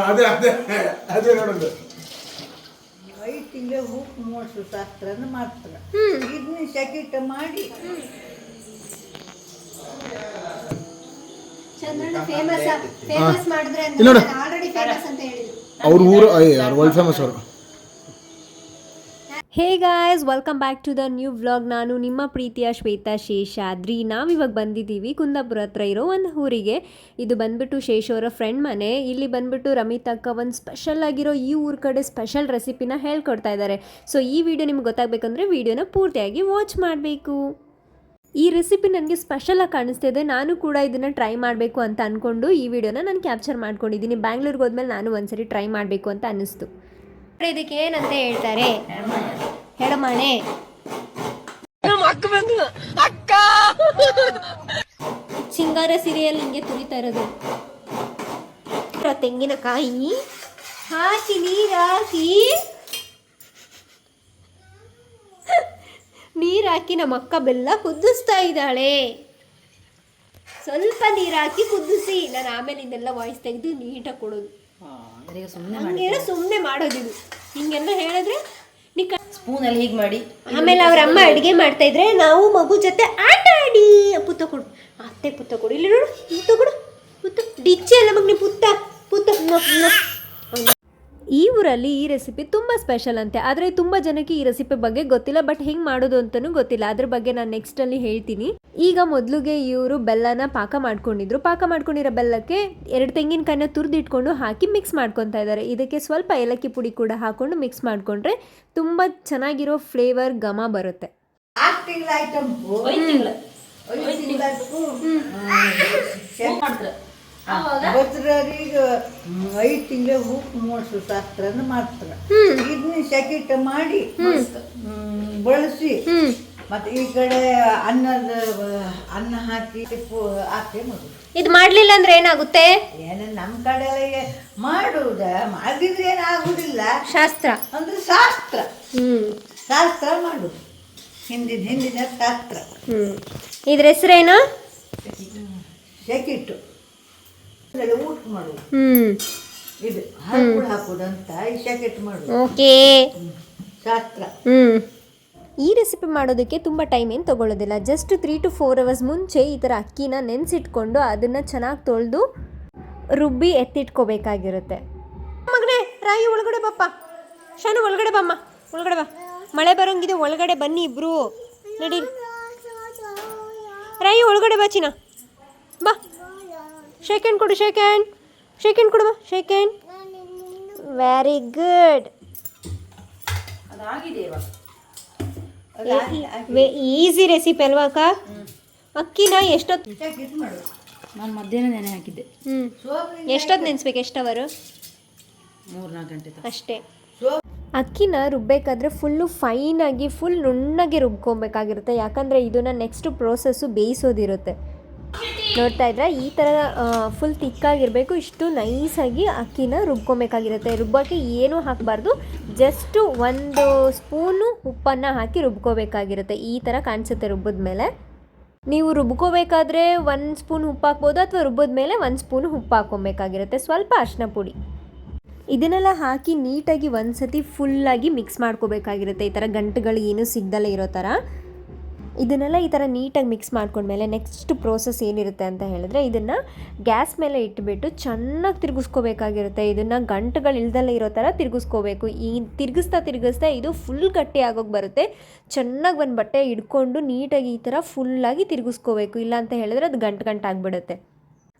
ಅದೇ ಅದೇ ಅದೇ ನೋಡೋದು 5 ತಿಂಗಳು ಉಪ್ಪು ಮೂಡಿಸೋ ಶಾಸ್ತ್ರನ ಮಾಡ್ತಾರೆ. ಇದನ್ನ ಶಕೀಟ ಮಾಡಿ ಚಂದ್ರನ ಫೇಮಸ್ ಮಾಡಿದ್ರೆ ಅಂದ್ರೆ ಆಲ್ರೆಡಿ ಫೇಮಸ್ ಅಂತ ಹೇಳಿದ್ರು ಅವ್ರ ಊರು ವರ್ಲ್ಡ್ ಫೇಮಸ್ ಅವರು. Hey guys, welcome back to the new vlog. ನಾನು ನಿಮ್ಮ ಪ್ರೀತಿಯ ಶ್ವೇತಾ ಶೇಷಾದ್ರಿ. ನಾವಿವಾಗ ಬಂದಿದ್ದೀವಿ ಕುಂದಾಪುರ ಹತ್ರ ಇರೋ ಒಂದು ಊರಿಗೆ. ಇದು ಬಂದ್ಬಿಟ್ಟು ಶೇಷ್ ಅವರ ಫ್ರೆಂಡ್ ಮನೆ. ಇಲ್ಲಿ ಬಂದ್ಬಿಟ್ಟು ರಮಿತ್ ಅಕ್ಕ ಒಂದು ಸ್ಪೆಷಲ್ ಆಗಿರೋ ಈ ಊರ ಕಡೆ ಸ್ಪೆಷಲ್ ರೆಸಿಪಿನ ಹೇಳ್ಕೊಡ್ತಾ ಇದ್ದಾರೆ. ಸೊ ಈ ವಿಡಿಯೋ ನಿಮ್ಗೆ ಗೊತ್ತಾಗಬೇಕಂದ್ರೆ ವಿಡಿಯೋನ ಪೂರ್ತಿಯಾಗಿ ವಾಚ್ ಮಾಡಬೇಕು. ಈ ರೆಸಿಪಿ ನನಗೆ ಸ್ಪೆಷಲಾಗಿ ಕಾಣಿಸ್ತಿದೆ. ನಾನು ಕೂಡ ಇದನ್ನು ಟ್ರೈ ಮಾಡಬೇಕು ಅಂತ ಅಂದ್ಕೊಂಡು ಈ ವಿಡಿಯೋನ ನಾನು ಕ್ಯಾಪ್ಚರ್ ಮಾಡ್ಕೊಂಡಿದ್ದೀನಿ. ಬ್ಯಾಂಗ್ಳೂರಿಗೆ ಹೋದ್ಮೇಲೆ ನಾನು ಒಂದ್ಸರಿ ಟ್ರೈ ಮಾಡಬೇಕು ಅಂತ ಅನ್ನಿಸ್ತು. ಇದಕ್ಕೆ ಏನಂತ ಹೇಳ್ತಾರೆ? ಹೆಡಮಣೆ ಸಿಂಗಾರ ಸೀರಿಯಲ್ ಹಿಂಗೆ ತುರಿತಾ ಇರೋದು. ತೆಂಗಿನಕಾಯಿ ಹಾಕಿ ನೀರು ಹಾಕಿ ನಮ್ಮ ಅಕ್ಕ ಬೆಲ್ಲ ಕುದಿಸ್ತಾ ಇದ್ದಾಳೆ. ಸ್ವಲ್ಪ ನೀರು ಹಾಕಿ ಕುದಿಸಿ ನಾನು ಆಮೇಲೆ ಇದೆಲ್ಲ ವಾಯ್ಸ್ ತೆಗೆದು ನೀಟಾಗಿ ಕೊಡೋದು. ಹಂಗೇನೋ ಸುಮ್ಮನೆ ಮಾಡೋದಿದು. ಹಿಂಗೆಲ್ಲ ಹೇಳಿದ್ರೆ ಸ್ಪೂನಲ್ಲಿ ಹೀಗೆ ಮಾಡಿ ಆಮೇಲೆ ಅವ್ರ ಅಮ್ಮ ಅಡುಗೆ ಮಾಡ್ತಾ ಇದ್ರೆ ನಾವು ಮಗು ಜೊತೆ ಆಟ ಆಡಿ. ಪುತ್ತ ಕೊಡು ಅತ್ತೆ, ಪುತ್ತ ಕೊಡು. ಇಲ್ಲಿ ನೋಡು, ಪುತ್ತ ಕೊಡು, ಪುತ್ತ ಡಿಚ್ಚೆ ಅಲ್ಲ ಮಗನಿ, ಪುತ್ತ ಪುತ್ತ. ಈ ಊರಲ್ಲಿ ಈ ರೆಸಿಪಿ ತುಂಬ ಸ್ಪೆಷಲ್ ಅಂತೆ. ಆದರೆ ತುಂಬ ಜನಕ್ಕೆ ಈ ರೆಸಿಪಿ ಬಗ್ಗೆ ಗೊತ್ತಿಲ್ಲ. ಬಟ್ ಹೆಂಗೆ ಮಾಡೋದು ಅಂತಲೂ ಗೊತ್ತಿಲ್ಲ. ಅದ್ರ ಬಗ್ಗೆ ನಾನು ನೆಕ್ಸ್ಟಲ್ಲಿ ಹೇಳ್ತೀನಿ. ಈಗ ಮೊದಲಿಗೆ ಇವರು ಬೆಲ್ಲನ ಪಾಕ ಮಾಡ್ಕೊಂಡಿದ್ರು. ಪಾಕ ಮಾಡ್ಕೊಂಡಿರೋ ಬೆಲ್ಲಕ್ಕೆ 2 ತೆಂಗಿನಕಾಯಿನ ತುರಿದಿಟ್ಕೊಂಡು ಹಾಕಿ ಮಿಕ್ಸ್ ಮಾಡ್ಕೊತಾ ಇದ್ದಾರೆ. ಇದಕ್ಕೆ ಸ್ವಲ್ಪ ಏಲಕ್ಕಿ ಪುಡಿ ಕೂಡ ಹಾಕ್ಕೊಂಡು ಮಿಕ್ಸ್ ಮಾಡಿಕೊಂಡ್ರೆ ತುಂಬ ಚೆನ್ನಾಗಿರೋ ಫ್ಲೇವರ್ ಘಮ ಬರುತ್ತೆ. 6 ತಿಂಗಳ ಐಟಮ್ ಬಸ್ರರಿಗೆ 5 ತಿಂಗಳು ಉಪ್ಪು ಮೂಡಿಸೋ ಶಾಸ್ತ್ರನ ಮಾಡ್ತಾರೆ. ಇದನ್ನ ಶಕೀಟ ಮಾಡಿ ಬಳಸಿ ಮತ್ತೆ ಈ ಕಡೆ ಅನ್ನ ಹಾಕಿ ಹಾಕಿ ಮಾಡೋದು. ಇದು ಮಾಡಲಿಲ್ಲ ಅಂದ್ರೆ ಏನಾಗುತ್ತೆ? ಏನು ನಮ್ಮ ಕಡೆ ಮಾಡುವುದ ಮಾಡಿದ್ರೆ ಏನಾಗುದಿಲ್ಲ. ಶಾಸ್ತ್ರ ಅಂದ್ರೆ ಶಾಸ್ತ್ರ ಶಾಸ್ತ್ರ ಮಾಡುದು. ಹಿಂದಿನ ಶಾಸ್ತ್ರ. ಇದ್ರ ಹೆಸರೇನು? ಶಕೀಟು. ಊಟ ಮಾಡುದು. ಇದು ಹರಳು ಹಾಕುದಂತ ಈ ಶಕೀಟ್ ಮಾಡುದು. ಓಕೆ, ಶಾಸ್ತ್ರ. ಈ ರೆಸಿಪಿ ಮಾಡೋದಕ್ಕೆ ತುಂಬ ಟೈಮ್ ಏನು ತೊಗೊಳ್ಳೋದಿಲ್ಲ. ಜಸ್ಟ್ 3 to 4 hours ಮುಂಚೆ ಈ ಥರ ಅಕ್ಕಿನ ನೆನೆಸಿಟ್ಕೊಂಡು ಅದನ್ನು ಚೆನ್ನಾಗಿ ತೊಳೆದು ರುಬ್ಬಿ ಎತ್ತಿಟ್ಕೋಬೇಕಾಗಿರುತ್ತೆ. ಮಗನೇ ರಾಯಿ ಒಳಗಡೆ ಬಪ್ಪ, ಶಾನು ಒಳಗಡೆ ಬಮ್ಮ, ಒಳಗಡೆ ಬಾ. ಮಳೆ ಬರೋಂಗಿದೆ, ಒಳಗಡೆ ಬನ್ನಿ ಇಬ್ರು. ನಡಿ ರಾಯಿ ಒಳಗಡೆ ಬಾ. ಚಿನ್ನ ಬಾ. ಶೇಕ್ ಹ್ಯಾಂಡ್ ಕೊಡು, ಶೇಕ್ ಹ್ಯಾಂಡ್ ಕೊಡು ಬಾ. Shake hand. Very good. Easy recipe ಅಲ್ವಾ ಅಕ್ಕ? ಅಕ್ಕಿನ ಎಷ್ಟೊತ್ತು? ಶಕೀಟ್ ಮಾಡುದು. ನಾನು ಮಧ್ಯಾಹ್ನ ನೆನೆ ಹಾಕಿದ್ದೆ. ಎಷ್ಟೊತ್ತು ನೆನೆಸ್ಬೇಕು? ಎಷ್ಟು ಅವರು? 3-4 ಗಂಟೆ ಅಷ್ಟೇ. ಅಕ್ಕಿನ ರುಬ್ಬೇಕಾದ್ರೆ ಫುಲ್ಲು ಫೈನಾಗಿ ಫುಲ್ ನುಣ್ಣಗೆ ರುಬ್ಕೊಬೇಕಾಗಿರುತ್ತೆ. ಯಾಕಂದರೆ ಇದನ್ನು ನೆಕ್ಸ್ಟ್ ಪ್ರೋಸೆಸ್ಸು ಬೇಯಿಸೋದಿರುತ್ತೆ. ನೋಡ್ತಾ ಇದ್ರೆ ಈ ಥರ ಫುಲ್ ತಿಕ್ಕಾಗಿರಬೇಕು. ಇಷ್ಟು ನೈಸಾಗಿ ಅಕ್ಕಿನ ರುಬ್ಕೊಬೇಕಾಗಿರುತ್ತೆ. ರುಬ್ಬಕ್ಕೆ ಏನೂ ಹಾಕಬಾರ್ದು. ಜಸ್ಟು 1 ಸ್ಪೂನು ಉಪ್ಪನ್ನು ಹಾಕಿ ರುಬ್ಕೋಬೇಕಾಗಿರುತ್ತೆ. ಈ ಥರ ಕಾಣಿಸುತ್ತೆ ರುಬ್ಬಿದ್ಮೇಲೆ. ನೀವು ರುಬ್ಕೋಬೇಕಾದ್ರೆ 1 ಸ್ಪೂನ್ ಉಪ್ಪು ಹಾಕ್ಬೋದು, ಅಥವಾ ರುಬ್ಬಿದ್ಮೇಲೆ 1 ಸ್ಪೂನ್ ಉಪ್ಪು ಹಾಕ್ಕೊಬೇಕಾಗಿರುತ್ತೆ. ಸ್ವಲ್ಪ ಅರಿಶಿನ ಪುಡಿ. ಇದನ್ನೆಲ್ಲ ಹಾಕಿ ನೀಟಾಗಿ ಒಂದು ಸತಿ ಫುಲ್ಲಾಗಿ ಮಿಕ್ಸ್ ಮಾಡ್ಕೋಬೇಕಾಗಿರುತ್ತೆ. ಈ ಥರ ಗಂಟುಗಳು ಏನೂ ಸಿಗ್ದಲ್ಲೇ ಇರೋ ಥರ ಇದನ್ನೆಲ್ಲ ಈ ಥರ ನೀಟಾಗಿ ಮಿಕ್ಸ್ ಮಾಡ್ಕೊಂಡ್ಮೇಲೆ ನೆಕ್ಸ್ಟ್ ಪ್ರೋಸೆಸ್ ಏನಿರುತ್ತೆ ಅಂತ ಹೇಳಿದ್ರೆ, ಇದನ್ನು ಗ್ಯಾಸ್ ಮೇಲೆ ಇಟ್ಬಿಟ್ಟು ಚೆನ್ನಾಗಿ ತಿರುಗಿಸ್ಕೋಬೇಕಾಗಿರುತ್ತೆ. ಇದನ್ನು ಗಂಟುಗಳು ಇಲ್ದಲ್ಲೇ ಇರೋ ಥರ ತಿರುಗಿಸ್ಕೋಬೇಕು. ಈ ತಿರುಗಿಸ್ತಾ ಇದು ಫುಲ್ ಗಟ್ಟಿ ಆಗೋಗಿ ಬರುತ್ತೆ. ಚೆನ್ನಾಗಿ ಒಂದು ಬಟ್ಟೆ ಹಿಡ್ಕೊಂಡು ನೀಟಾಗಿ ಈ ಥರ ಫುಲ್ಲಾಗಿ ತಿರುಗಿಸ್ಕೋಬೇಕು. ಇಲ್ಲ ಅಂತ ಹೇಳಿದ್ರೆ ಅದು ಗಂಟಾಗಿಬಿಡುತ್ತೆ.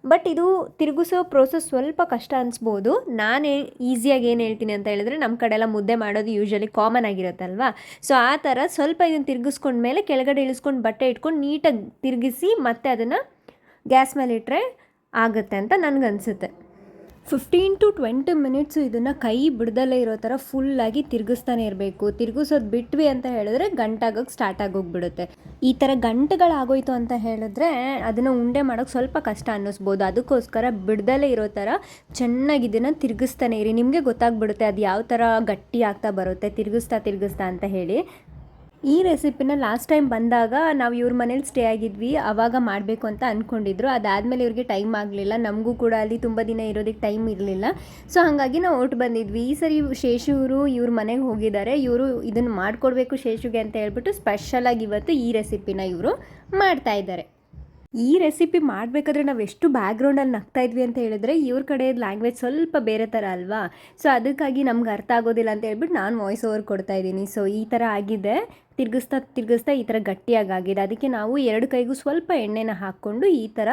ಬಟ್ ಇದು ತಿರುಗಿಸೋ ಪ್ರೋಸೆಸ್ ಸ್ವಲ್ಪ ಕಷ್ಟ ಅನಿಸ್ಬೋದು. ನಾನು ಈಸಿಯಾಗಿ ಏನು ಹೇಳ್ತೀನಿ ಅಂತ ಹೇಳಿದ್ರೆ, ನಮ್ಮ ಕಡೆ ಎಲ್ಲ ಮುದ್ದೆ ಮಾಡೋದು ಯೂಶ್ವಲಿ ಕಾಮನ್ ಆಗಿರುತ್ತಲ್ವಾ. ಸೊ ಆ ಥರ ಸ್ವಲ್ಪ ಇದನ್ನು ತಿರುಗಿಸ್ಕೊಂಡ್ಮೇಲೆ ಕೆಳಗಡೆ ಇಳಿಸ್ಕೊಂಡು ಬಟ್ಟೆ ಇಟ್ಕೊಂಡು ನೀಟಾಗಿ ತಿರುಗಿಸಿ ಮತ್ತೆ ಅದನ್ನು ಗ್ಯಾಸ್ ಮೇಲೆ ಇಟ್ಟರೆ ಆಗುತ್ತೆ ಅಂತ ನನಗನ್ಸುತ್ತೆ. 15 to 20 ಮಿನಿಟ್ಸು ಇದನ್ನು ಕೈ ಬಿಡ್ದಲ್ಲೇ ಇರೋ ಥರ ಫುಲ್ಲಾಗಿ ತಿರುಗಿಸ್ತಾನೆ ಇರಬೇಕು. ತಿರುಗಿಸೋದು ಬಿಟ್ವಿ ಅಂತ ಹೇಳಿದ್ರೆ ಗಂಟಾಗೋಕ್ಕೆ ಸ್ಟಾರ್ಟ್ ಆಗೋಗ್ಬಿಡುತ್ತೆ. ಈ ಥರ ಗಂಟುಗಳಾಗೋಯ್ತು ಅಂತ ಹೇಳಿದ್ರೆ ಅದನ್ನು ಉಂಡೆ ಮಾಡೋಕ್ಕೆ ಸ್ವಲ್ಪ ಕಷ್ಟ ಅನ್ನಿಸ್ಬೋದು. ಅದಕ್ಕೋಸ್ಕರ ಬಿಡ್ದಲ್ಲೇ ಇರೋ ಥರ ಚೆನ್ನಾಗಿ ಇದನ್ನು ತಿರುಗಿಸ್ತಾನೆ ಇರಿ. ನಿಮಗೆ ಗೊತ್ತಾಗ್ಬಿಡುತ್ತೆ ಅದು ಯಾವ ಥರ ಗಟ್ಟಿ ಆಗ್ತಾ ಬರುತ್ತೆ ತಿರುಗಿಸ್ತಾ ಅಂತ ಹೇಳಿ. ಈ ರೆಸಿಪಿನ ಲಾಸ್ಟ್ ಟೈಮ್ ಬಂದಾಗ ನಾವು ಇವ್ರ ಮನೇಲಿ ಸ್ಟೇ ಆಗಿದ್ವಿ, ಆವಾಗ ಮಾಡಬೇಕು ಅಂತ ಅಂದ್ಕೊಂಡಿದ್ರು. ಅದಾದಮೇಲೆ ಇವ್ರಿಗೆ ಟೈಮ್ ಆಗಲಿಲ್ಲ, ನಮಗೂ ಕೂಡ ಅಲ್ಲಿ ತುಂಬ ದಿನ ಇರೋದಕ್ಕೆ ಟೈಮ್ ಇರಲಿಲ್ಲ. ಸೊ ಹಾಗಾಗಿ ನಾವು ಹೊರಟು ಬಂದಿದ್ವಿ. ಈ ಸರಿ ಶೇಷು ಇವ್ರ ಮನೆಗೆ ಹೋಗಿದ್ದಾರೆ. ಇವರು ಇದನ್ನು ಮಾಡಿಕೊಡ್ಬೇಕು ಶೇಷುಗೆ ಅಂತ ಹೇಳ್ಬಿಟ್ಟು ಸ್ಪೆಷಲಾಗಿ ಇವತ್ತು ಈ ರೆಸಿಪಿನ ಇವರು ಮಾಡ್ತಾಯಿದ್ದಾರೆ. ಈ ರೆಸಿಪಿ ಮಾಡಬೇಕಾದ್ರೆ ನಾವು ಎಷ್ಟು ಬ್ಯಾಕ್ಗ್ರೌಂಡಲ್ಲಿ ನಗ್ತಾ ಇದ್ವಿ ಅಂತ ಹೇಳಿದ್ರೆ, ಇವ್ರ ಕಡೆ ಲ್ಯಾಂಗ್ವೇಜ್ ಸ್ವಲ್ಪ ಬೇರೆ ಥರ ಅಲ್ವಾ, ಸೊ ಅದಕ್ಕಾಗಿ ನಮ್ಗೆ ಅರ್ಥ ಆಗೋದಿಲ್ಲ ಅಂತ ಹೇಳ್ಬಿಟ್ಟು ನಾನು ವಾಯ್ಸ್ ಓವರ್ ಕೊಡ್ತಾಯಿದ್ದೀನಿ. ಸೊ ಈ ಥರ ಆಗಿದೆ, ತಿರ್ಗಿಸ್ತಾ ಈ ಥರ ಗಟ್ಟಿಯಾಗಿದೆ. ಅದಕ್ಕೆ ನಾವು 2 ಕೈಗೂ ಸ್ವಲ್ಪ ಎಣ್ಣೆನ ಹಾಕ್ಕೊಂಡು ಈ ಥರ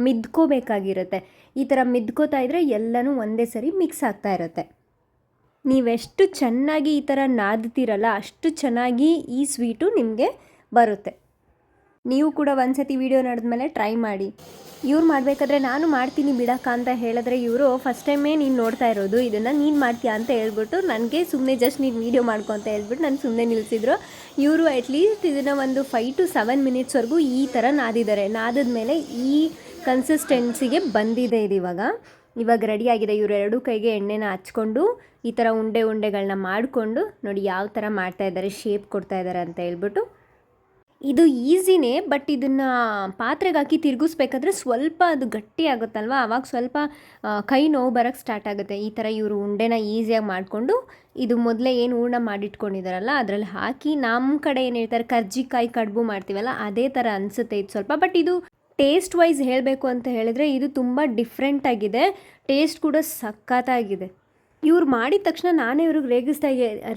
ಮಿದ್ಕೋಬೇಕಾಗಿರುತ್ತೆ. ಈ ಥರ ಮಿದ್ಕೋತಾ ಇದ್ದರೆ ಎಲ್ಲನೂ ಒಂದೇ ಸರಿ ಮಿಕ್ಸ್ ಆಗ್ತಾ ಇರುತ್ತೆ. ನೀವೆಷ್ಟು ಚೆನ್ನಾಗಿ ಈ ಥರ ನಾದ್ತೀರಲ್ಲ ಅಷ್ಟು ಚೆನ್ನಾಗಿ ಈ ಸ್ವೀಟು ನಿಮಗೆ ಬರುತ್ತೆ. ನೀವು ಕೂಡ ಒಂದ್ಸತಿ ವಿಡಿಯೋ ನೋಡಿದ್ಮೇಲೆ ಟ್ರೈ ಮಾಡಿ. ಇವ್ರು ಮಾಡಬೇಕಾದ್ರೆ ನಾನು ಮಾಡ್ತೀನಿ ಬಿಡಕ್ಕ ಅಂತ ಹೇಳಿದ್ರೆ, ಇವರು ಫಸ್ಟ್ ಟೈಮೇ ನೀನು ನೋಡ್ತಾ ಇರೋದು, ಇದನ್ನು ನೀನು ಮಾಡ್ತೀಯಾ ಅಂತ ಹೇಳ್ಬಿಟ್ಟು ನನಗೆ ಸುಮ್ಮನೆ ಜಸ್ಟ್ ನೀನು ವೀಡಿಯೋ ಮಾಡ್ಕೊ ಅಂತ ಹೇಳ್ಬಿಟ್ಟು ನಾನು ಸುಮ್ಮನೆ ನಿಲ್ಲಿಸಿದ್ರು. ಇವರು ಅಟ್ಲೀಸ್ಟ್ ಇದನ್ನು ಒಂದು 5 to 7 ಮಿನಿಟ್ಸ್ವರೆಗೂ ಈ ಥರ ನಾದಿದ್ದಾರೆ. ನಾದಿದ್ಮೇಲೆ ಈ ಕನ್ಸಿಸ್ಟೆನ್ಸಿಗೆ ಬಂದಿದೆ ಇದು. ಇವಾಗ ರೆಡಿಯಾಗಿದೆ. ಇವರು 2 ಕೈಗೆ ಎಣ್ಣೆನ ಹಚ್ಕೊಂಡು ಈ ಥರ ಉಂಡೆಗಳನ್ನ ಮಾಡಿಕೊಂಡು ನೋಡಿ ಯಾವ ಥರ ಮಾಡ್ತಾಯಿದ್ದಾರೆ, ಶೇಪ್ ಕೊಡ್ತಾ ಇದ್ದಾರೆ ಅಂತ ಹೇಳ್ಬಿಟ್ಟು. ಇದು ಈಸಿನೇ, ಬಟ್ ಇದನ್ನು ಪಾತ್ರೆಗೆ ಹಾಕಿ ತಿರುಗಿಸ್ಬೇಕಾದ್ರೆ ಸ್ವಲ್ಪ ಅದು ಗಟ್ಟಿ ಆಗುತ್ತಲ್ವ, ಆವಾಗ ಸ್ವಲ್ಪ ಕೈ ನೋವು ಬರೋಕ್ಕೆ ಸ್ಟಾರ್ಟ್ ಆಗುತ್ತೆ. ಈ ಥರ ಇವರು ಉಂಡೆನ ಈಸಿಯಾಗಿ ಮಾಡಿಕೊಂಡು ಇದು ಮೊದಲೇ ಏನು ಹೂರ್ಣ ಮಾಡಿಟ್ಕೊಂಡಿದ್ದಾರಲ್ಲ ಅದರಲ್ಲಿ ಹಾಕಿ, ನಮ್ಮ ಕಡೆ ಏನು ಹೇಳ್ತಾರೆ ಕರ್ಜಿಕಾಯಿ ಕಡುಬು ಮಾಡ್ತೀವಲ್ಲ ಅದೇ ಥರ ಅನಿಸುತ್ತೆ ಇದು ಸ್ವಲ್ಪ. ಬಟ್ ಇದು ಟೇಸ್ಟ್ ವೈಸ್ ಹೇಳಬೇಕು ಅಂತ ಹೇಳಿದ್ರೆ ಇದು ತುಂಬ ಡಿಫ್ರೆಂಟಾಗಿದೆ, ಟೇಸ್ಟ್ ಕೂಡ ಸಖತ್ತಾಗಿದೆ. ಇವ್ರು ಮಾಡಿದ ತಕ್ಷಣ ನಾನೇ ಇವ್ರಿಗೆ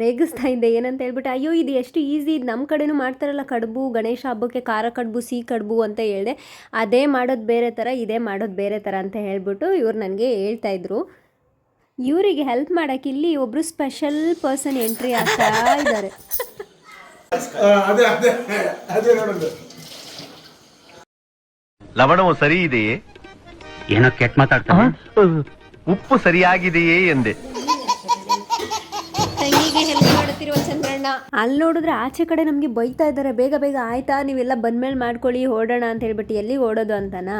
ರೇಗಿಸ್ತಾ ಇದ್ದೆ ಏನಂತ ಹೇಳ್ಬಿಟ್ಟು, ಅಯ್ಯೋ ಇದು ಎಷ್ಟು ಈಸಿ, ಇದು ನಮ್ಮ ಕಡೆನೂ ಮಾಡ್ತಾರಲ್ಲ ಕಡುಬು, ಗಣೇಶ ಹಬ್ಬಕ್ಕೆ ಖಾರ ಕಡುಬು, ಸಿಹಿ ಕಡುಬು ಅಂತ ಹೇಳಿದೆ. ಅದೇ ಮಾಡೋದು ಬೇರೆ ಥರ, ಇದೇ ಮಾಡೋದು ಬೇರೆ ಥರ ಅಂತ ಹೇಳ್ಬಿಟ್ಟು ಇವ್ರು ನನಗೆ ಹೇಳ್ತಾಯಿದ್ರು. ಇವರಿಗೆ ಹೆಲ್ಪ್ ಮಾಡೋಕ್ಕೆ ಇಲ್ಲಿ ಒಬ್ಬರು ಸ್ಪೆಷಲ್ ಪರ್ಸನ್ ಎಂಟ್ರಿ ಆಗ್ತಾ ಇದ್ದಾರೆ. ಅದೇ ನೋಡೋದು. ಲವಣವು ಸರಿ ಇದೆಯೇ? ಏನೋ ಕೆಟ್ಟ ಮಾತಾಡ್ತಾನೆ. ಉಪ್ಪು ಸರಿಯಾಗಿದೆಯೇ ಎಂದೆ. ತಂಗಿಗೆ ಹೆಲ್ಪ್ ಮಾಡುತ್ತಿರುವ ಚಂದ್ರಣ್ಣ. ಅಲ್ಲಿ ನೋಡಿದ್ರೆ ಆಚೆ ಕಡೆ ನಮಗೆ ಬೈತಾ ಇದ್ದಾರೆ, ಬೇಗ ಆಯ್ತಾ ನೀವೆಲ್ಲ ಬಂದ್ಮೇಲೆ ಮಾಡ್ಕೊಳ್ಳಿ ಹೊರಡೋಣ ಅಂತ ಹೇಳ್ಬಿಟ್ಟು. ಎಲ್ಲಿಗೆ ಓಡೋದು ಅಂತನಾ,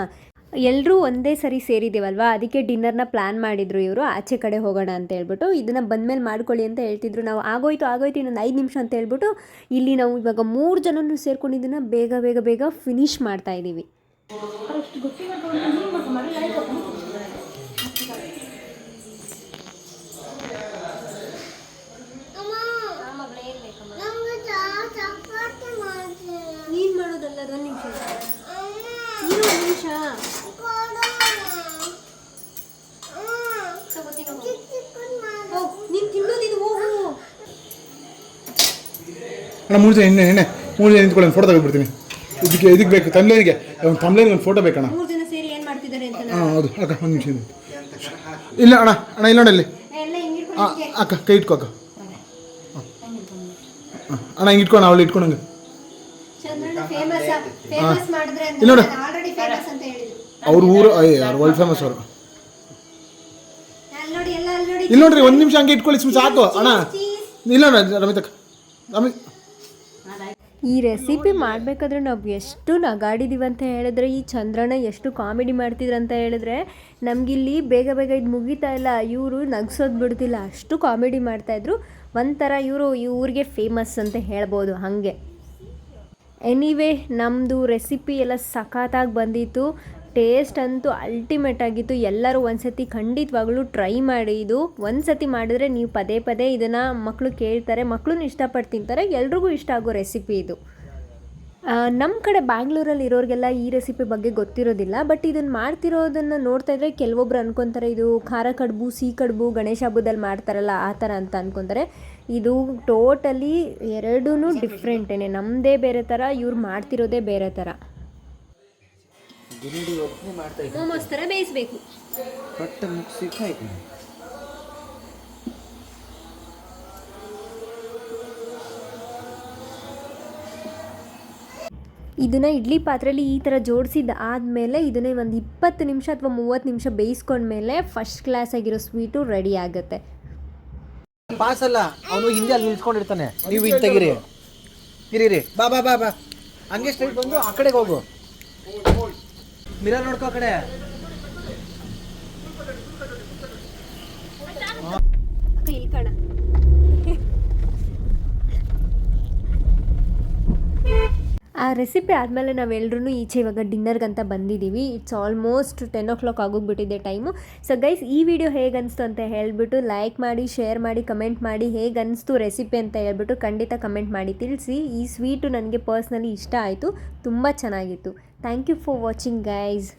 ಎಲ್ಲರೂ ಒಂದೇ ಸರಿ ಸೇರಿದ್ದೀವಲ್ವಾ, ಅದಕ್ಕೆ ಡಿನ್ನರ್ನ ಪ್ಲ್ಯಾನ್ ಮಾಡಿದ್ರು ಇವರು, ಆಚೆ ಕಡೆ ಹೋಗೋಣ ಅಂತ ಹೇಳ್ಬಿಟ್ಟು. ಇದನ್ನು ಬಂದಮೇಲೆ ಮಾಡ್ಕೊಳ್ಳಿ ಅಂತ ಹೇಳ್ತಿದ್ರು. ನಾವು ಆಗೋಯ್ತು ಇನ್ನೊಂದು 5 ನಿಮಿಷ ಅಂತ ಹೇಳ್ಬಿಟ್ಟು ಇಲ್ಲಿ ನಾವು ಇವಾಗ 3 ಜನನೂ ಸೇರ್ಕೊಂಡು ಇದನ್ನು ಬೇಗ ಫಿನಿಷ್ ಮಾಡ್ತಾ ಇದ್ದೀವಿ. ನೀನು ಮಾಡೋದಲ್ಲ, ಒಂದು ನಿಮಿಷ ನೀನು ತಿನ್ನೋದಿದು ಹೋಗು. ಅಣ್ಣ 3 ಜನ ಎಣ್ಣೆ 3 ಜನ ನಿಂತ್ಕೊಳ್ಳಿ, ಫೋಟೋ ತೆಗೆದುಬಿಡ್ತೀನಿ. ಇದಕ್ಕೆ ಬೇಕು ತಮ್ಲೇನಿಗೆ ಒಂದು ಫೋಟೋ ಬೇಕಣ್ಣ. 3 ಜನ ಸೇರಿ ಏನು ಮಾಡ್ತಿದ್ದಾರೆ ಅಂತ. ಹಾಂ ಹೌದು ಅಕ್ಕ, ಒಂದು ನಿಮಿಷ ಇಲ್ಲ ಅಣ್ಣ ಇಲ್ಲ ನೋಡಲ್ಲಿ ಅಕ್ಕ, ಕೈ ಇಟ್ಕೋ ಅಕ್ಕ. ಅಣ್ಣ ಹಿಂಗೆ ಇಟ್ಕೊಂಡು ಅವಳು ಇಟ್ಕೊಂಡಂಗೆ ಇಲ್ಲ ನೋಡು, ಅವ್ರ ಊರು ವರ್ಲ್ಡ್ ಫೇಮಸ್ ಅವರು. ಇಲ್ಲ ನೋಡ್ರಿ, 1 ನಿಮಿಷ ಹಂಗೆ ಇಟ್ಕೊಳ್ಳಿ ಸುಮ್ಮನೆ ಸಾಕು ಅಣ್ಣ. ಇಲ್ಲ ರಮಿತಕ್ಕ. ಈ ರೆಸಿಪಿ ಮಾಡಬೇಕಾದ್ರೆ ನಾವು ಎಷ್ಟು ನಗಾಡಿದ್ದೀವಿ ಅಂತ ಹೇಳಿದ್ರೆ, ಈ ಚಂದ್ರಣ್ಣ ಎಷ್ಟು ಕಾಮಿಡಿ ಮಾಡ್ತಿದ್ರು ಅಂತ ಹೇಳಿದ್ರೆ, ನಮಗಿಲ್ಲಿ ಬೇಗ ಇದು ಮುಗೀತಾ ಇಲ್ಲ, ಇವರು ನಗ್ಸೋದು ಬಿಡ್ತಿಲ್ಲ, ಅಷ್ಟು ಕಾಮಿಡಿ ಮಾಡ್ತಾಯಿದ್ರು. ಒಂಥರ ಇವ್ರಿಗೆ ಫೇಮಸ್ ಅಂತ ಹೇಳ್ಬೋದು ಹಾಗೆ. ಎನಿವೇ ನಮ್ಮದು ರೆಸಿಪಿ ಎಲ್ಲ ಸಖತ್ತಾಗಿ ಬಂದಿತ್ತು, ಟೇಸ್ಟ್ ಅಂತೂ ಅಲ್ಟಿಮೇಟ್ ಆಗಿತ್ತು. ಎಲ್ಲರೂ ಒಂದ್ಸತಿ ಖಂಡಿತವಾಗ್ಲೂ ಟ್ರೈ ಮಾಡಿ. ಇದು ಒಂದ್ಸತಿ ಮಾಡಿದ್ರೆ ನೀವು ಪದೇ ಇದನ್ನು ಮಕ್ಕಳು ಕೇಳ್ತಾರೆ, ಮಕ್ಕಳು ಇಷ್ಟಪಟ್ಟು ತಿಂತಾರೆ, ಎಲ್ರಿಗೂ ಇಷ್ಟ ಆಗೋ ರೆಸಿಪಿ ಇದು. ನಮ್ಮ ಕಡೆ ಬ್ಯಾಂಗ್ಳೂರಲ್ಲಿ ಇರೋರಿಗೆಲ್ಲ ಈ ರೆಸಿಪಿ ಬಗ್ಗೆ ಗೊತ್ತಿರೋದಿಲ್ಲ, ಬಟ್ ಇದನ್ನು ಮಾಡ್ತಿರೋದನ್ನು ನೋಡ್ತಾ ಇದ್ದರೆ ಕೆಲವೊಬ್ರು ಅನ್ಕೊತಾರೆ ಇದು ಖಾರ ಕಡುಬು, ಸಿಹಿ ಕಡುಬು ಗಣೇಶ ಹಬ್ಬದಲ್ಲಿ ಮಾಡ್ತಾರಲ್ಲ ಆ ಥರ ಅಂತ ಅನ್ಕೊತಾರೆ. ಇದು ಟೋಟಲಿ ಎರಡೂ ಡಿಫ್ರೆಂಟೇ, ನಮ್ಮದೇ ಬೇರೆ ಥರ, ಇವ್ರು ಮಾಡ್ತಿರೋದೇ ಬೇರೆ ಥರ. ಮೋಮೋಸ್ ಥರ ಬೇಯಿಸ್ಬೇಕು. ಇದನ್ನು ಇಡ್ಲಿ ಪಾತ್ರೆಯಲ್ಲಿ ಈ ಥರ ಜೋಡಿಸಿದ್ದು ಆದಮೇಲೆ ಇದನ್ನೇ ಒಂದು 20 ನಿಮಿಷ ಅಥವಾ 30 ನಿಮಿಷ ಬೇಯಿಸ್ಕೊಂಡ್ಮೇಲೆ ಫಸ್ಟ್ ಕ್ಲಾಸ್ ಆಗಿರೋ ಸ್ವೀಟು ರೆಡಿ ಆಗುತ್ತೆ. ಪಾಸ್ ಅಲ್ಲ, ಅವನು ಹಿಂದೆ ಅಲ್ಲಿ ನಿಲ್ಸ್ಕೊಂಡಿರ್ತಾನೆ, ನೀವು ಇಲ್ಲಿ ತೆಗೀರಿ, ಇರೀರಿ, ಬಾ ಹಂಗೆ ಸ್ಟ್ರೈಟ್ ಬಂದು ಆ ಕಡೆಗೆ ಹೋಗು, ಮಿರರ್ ನೋಡ್ಕೋ ಆ ಕಡೆ. ಆ ರೆಸಿಪಿ ಆದಮೇಲೆ ನಾವೆಲ್ಲರೂ ಈಚೆ ಇವಾಗ ಡಿನ್ನರ್ಗಂತ ಬಂದಿದ್ದೀವಿ. ಇಟ್ಸ್ ಆಲ್ಮೋಸ್ಟ್ 10 o'clock ಆಗೋಗ್ಬಿಟ್ಟಿದೆ ಟೈಮು. ಸೊ ಗೈಸ್, ಈ ವಿಡಿಯೋ ಹೇಗೆ ಅನಿಸ್ತು ಅಂತ ಹೇಳ್ಬಿಟ್ಟು ಲೈಕ್ ಮಾಡಿ, ಶೇರ್ ಮಾಡಿ, ಕಮೆಂಟ್ ಮಾಡಿ. ಹೇಗೆ ಅನಿಸ್ತು ರೆಸಿಪಿ ಅಂತ ಹೇಳ್ಬಿಟ್ಟು ಖಂಡಿತ ಕಮೆಂಟ್ ಮಾಡಿ ತಿಳಿಸಿ. ಈ ಸ್ವೀಟು ನನಗೆ ಪರ್ಸ್ನಲಿ ಇಷ್ಟ ಆಯಿತು, ತುಂಬ ಚೆನ್ನಾಗಿತ್ತು. Thank you for watching guys.